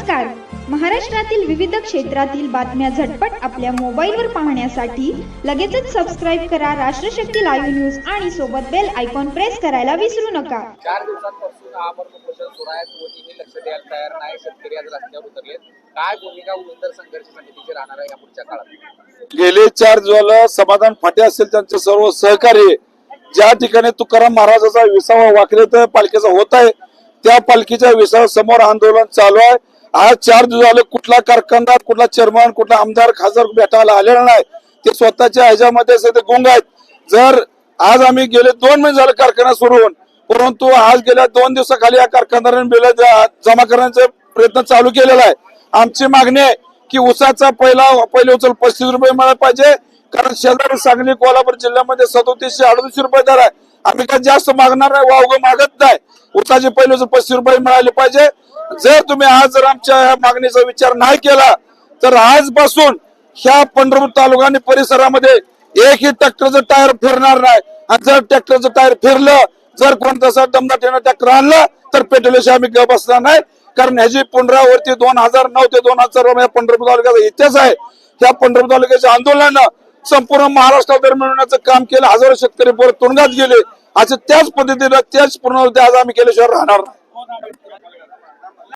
नमस्कार. महाराष्ट्रातील विविध क्षेत्रातील बातम्या झटपट आपल्या मोबाईलवर पाहण्यासाठी लगेचच सबस्क्राइब करा राष्ट्रशक्ती लाईव्ह न्यूज आणि सोबत बेल आयकॉन प्रेस करायला विसरू नका. 4 दिवसांपासून आमरण उपोषण सुरू आहे. कोणीही लक्ष द्यायला तयार नाही. शेतकरी आज रस्त्यावर उतरले. काय भूमिका उंदर संघर्ष समितीची राहणार आहे या पुढच्या काळात? गेले 4 दिवसाला समाधान फाटे असतील त्यांचे सर्व सहकारी ज्या ठिकाणी तुकाराम महाराजाचा विसावा वाकले पालखीचा होत आहे त्या पालखीच्या विसावा समोर आंदोलन चालू आहे. आज 4 दिवस झाले कुठला कारखानदार, कुठला चेअरमन, कुठला आमदार, खासदार भेटायला आलेला नाही. ते स्वतःच्या ह्याच्यामध्ये ते गुंग आहेत. जर आज आम्ही गेले 2 महिने झाले कारखाना सुरू होऊन, परंतु आज गेल्या 2 दिवसाखाली या कारखानदारांनी बिल जमा करण्याचा प्रयत्न चालू केलेला आहे. आमची मागणी आहे की ऊसाचा पहिले उचल 35 रुपये मिळाला पाहिजे, कारण शेजारी सांगली कोल्हापूर जिल्ह्यामध्ये 3738 रुपये दर आहे. आम्ही काय जास्त मागणार नाही, वावगं मागत नाही. ऊसाचे पहिले उचल 35 रुपये मिळाले पाहिजे. जर तुम्ही आज जर आमच्या या मागणीचा विचार नाही केला तर आजपासून ह्या पंढरपूर तालुका आणि परिसरामध्ये एकही ट्रॅक्टरचं टायर फिरणार नाही. आणि जर ट्रॅक्टरचं टायर फिरलं, जर कोणता दमदाटीनं ट्रॅक्टर आणलं तर पेटवल्याशिवाय आम्ही गप बसणार नाही. कारण ह्याची पुनरावृत्ती 2009 ते 2004 पंढरपूर तालुक्याचा इतिहास आहे. त्या पंढरपूर तालुक्याच्या आंदोलनानं संपूर्ण महाराष्ट्रावर मिळवण्याचं काम केलं. हजारो शेतकरी परत तुरुंगात गेले. असं त्याच पद्धतीनं त्याच पुनरावृत्ती आज आम्ही केल्याशिवाय राहणार नाही.